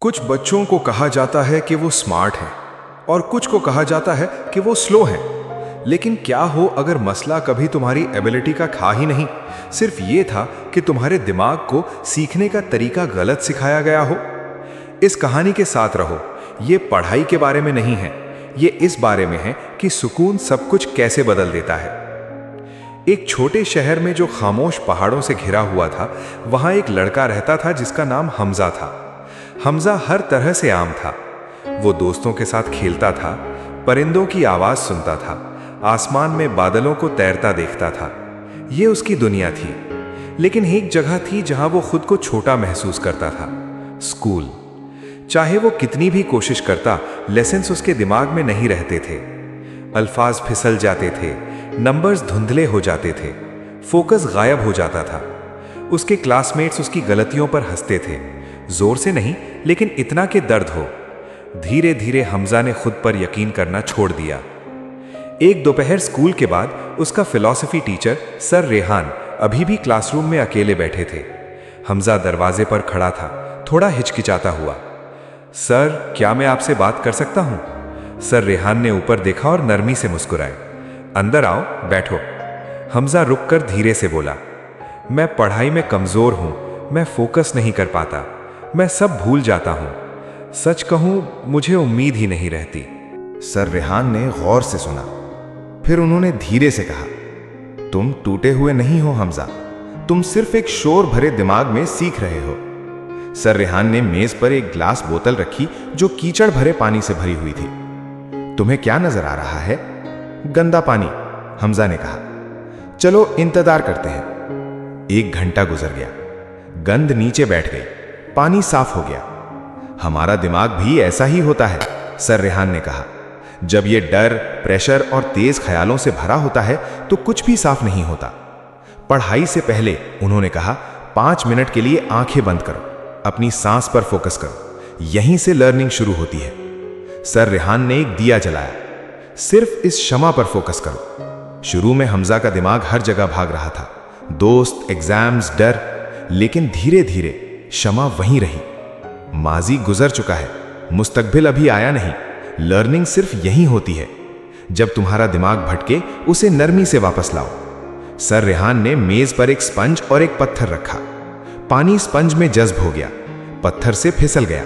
कुछ बच्चों को कहा जाता है कि वो स्मार्ट हैं और कुछ को कहा जाता है कि वो स्लो हैं। लेकिन क्या हो अगर मसला कभी तुम्हारी एबिलिटी का था ही नहीं, सिर्फ ये था कि तुम्हारे दिमाग को सीखने का तरीका गलत सिखाया गया हो। इस कहानी के साथ रहो। ये पढ़ाई के बारे में नहीं है, ये इस बारे में है कि सुकून सब कुछ कैसे बदल देता है। एक छोटे शहर में जो खामोश पहाड़ों से घिरा हुआ था, वहां एक लड़का रहता था जिसका नाम हमजा था। हमजा हर तरह से आम था। वो दोस्तों के साथ खेलता था, परिंदों की आवाज सुनता था, आसमान में बादलों को तैरता देखता था। ये उसकी दुनिया थी। लेकिन एक जगह थी जहां वो खुद को छोटा महसूस करता था, स्कूल। चाहे वो कितनी भी कोशिश करता, लेसन्स उसके दिमाग में नहीं रहते थे। अल्फाज फिसल जाते थे, नंबर्स धुंधले हो जाते थे, फोकस गायब हो जाता था। उसके क्लासमेट्स उसकी गलतियों पर हंसते थे, जोर से नहीं लेकिन इतना कि दर्द हो। धीरे धीरे हमजा ने खुद पर यकीन करना छोड़ दिया। एक दोपहर स्कूल के बाद उसका फिलॉसफी टीचर सर रेहान अभी भी क्लासरूम में अकेले बैठे थे। हमजा दरवाजे पर खड़ा था, थोड़ा हिचकिचाता हुआ। सर, क्या मैं आपसे बात कर सकता हूं? सर रेहान ने ऊपर देखा और नरमी से मुस्कुराए। अंदर आओ, बैठो। हमजा रुककर धीरे से बोला, मैं पढ़ाई में कमजोर हूं, मैं फोकस नहीं कर पाता, मैं सब भूल जाता हूं। सच कहूं, मुझे उम्मीद ही नहीं रहती। सर रेहान ने गौर से सुना, फिर उन्होंने धीरे से कहा, तुम टूटे हुए नहीं हो हमजा, तुम सिर्फ एक शोर भरे दिमाग में सीख रहे हो। सर रेहान ने मेज पर एक ग्लास बोतल रखी जो कीचड़ भरे पानी से भरी हुई थी। तुम्हें क्या नजर आ रहा है? गंदा पानी, हमजा ने कहा। चलो इंतजार करते हैं। 1 घंटा गुजर गया, गंद नीचे बैठ गई, पानी साफ हो गया। हमारा दिमाग भी ऐसा ही होता है, सर रेहान ने कहा। जब यह डर, प्रेशर और तेज ख्यालों से भरा होता है तो कुछ भी साफ नहीं होता। पढ़ाई से पहले उन्होंने कहा, 5 मिनट के लिए आंखें बंद करो, अपनी सांस पर फोकस करो, यहीं से लर्निंग शुरू होती है। सर रेहान ने एक दिया जलाया, सिर्फ इस शमा पर फोकस करो। शुरू में हमजा का दिमाग हर जगह भाग रहा था, दोस्त, एग्जाम्स, डर। लेकिन धीरे धीरे शमा वहीं रही। माजी गुजर चुका है, मुस्तकबिल अभी आया नहीं। लर्निंग सिर्फ यहीं होती है। जब तुम्हारा दिमाग भटके, उसे नरमी से वापस लाओ। सर रेहान ने मेज पर एक स्पंज और एक पत्थर रखा। पानी स्पंज में जज्ब हो गया, पत्थर से फिसल गया।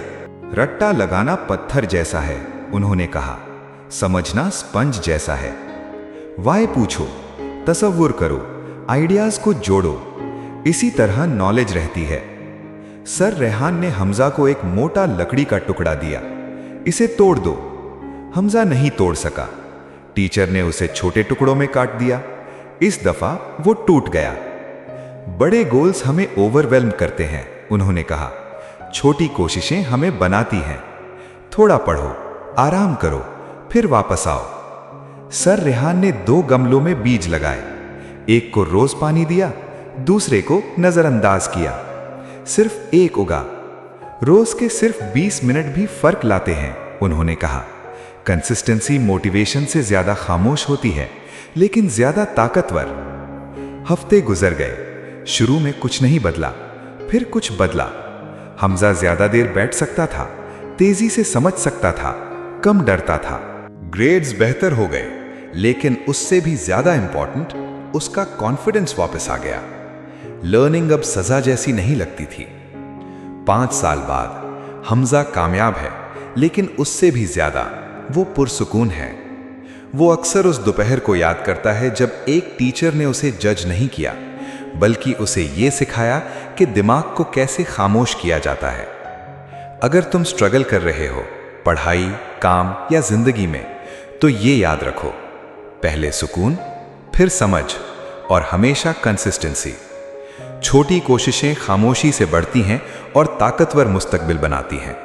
रट्टा लगाना पत्थर जैसा है, उन्होंने कहा, समझना स्पंज जैसा है। वाय पूछो, तसव्वुर करो, आइडियाज को जोड़ो, इसी तरह नॉलेज रहती है। सर रेहान ने हमजा को एक मोटा लकड़ी का टुकड़ा दिया, इसे तोड़ दो। हमजा नहीं तोड़ सका। टीचर ने उसे छोटे टुकड़ों में काट दिया। इस दफा वो टूट गया। बड़े गोल्स हमें ओवरवेल्म करते हैं, उन्होंने कहा, छोटी कोशिशें हमें बनाती हैं। थोड़ा पढ़ो, आराम करो, फिर वापस आओ। सर रेहान ने 2 गमलों में बीज लगाए, एक को रोज पानी दिया, दूसरे को नजरअंदाज किया। सिर्फ एक उगा। रोज के सिर्फ 20 मिनट भी फर्क लाते हैं, उन्होंने कहा। कंसिस्टेंसी मोटिवेशन से ज्यादा खामोश होती है, लेकिन ज्यादा ताकतवर। हफ्ते गुजर गए। शुरू में कुछ नहीं बदला, फिर कुछ बदला। हमजा ज्यादा देर बैठ सकता था, तेजी से समझ सकता था, कम डरता था। ग्रेड्स बेहतर हो गए, लेकिन उससे भी ज्यादा इंपॉर्टेंट, उसका कॉन्फिडेंस वापस आ गया। लर्निंग अब सजा जैसी नहीं लगती थी। 5 साल बाद हमजा कामयाब है, लेकिन उससे भी ज्यादा वो पुरसुकून है। वो अक्सर उस दोपहर को याद करता है जब एक टीचर ने उसे जज नहीं किया, बल्कि उसे ये सिखाया कि दिमाग को कैसे खामोश किया जाता है। अगर तुम स्ट्रगल कर रहे हो, पढ़ाई, काम या जिंदगी में, तो ये याद रखो, पहले सुकून, फिर समझ और हमेशा कंसिस्टेंसी। छोटी कोशिशें खामोशी से बढ़ती हैं और ताकतवर मुस्तकबिल बनाती हैं।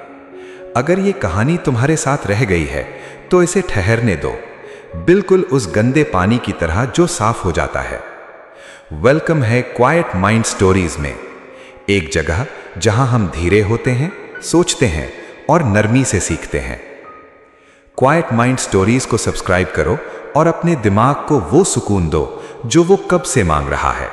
अगर ये कहानी तुम्हारे साथ रह गई है तो इसे ठहरने दो, बिल्कुल उस गंदे पानी की तरह जो साफ हो जाता है। वेलकम है क्वाइट माइंड स्टोरीज में, एक जगह जहां हम धीरे होते हैं, सोचते हैं और नरमी से सीखते हैं। क्वाइट माइंड स्टोरीज को सब्सक्राइब करो और अपने दिमाग को वो सुकून दो जो वो कब से मांग रहा है।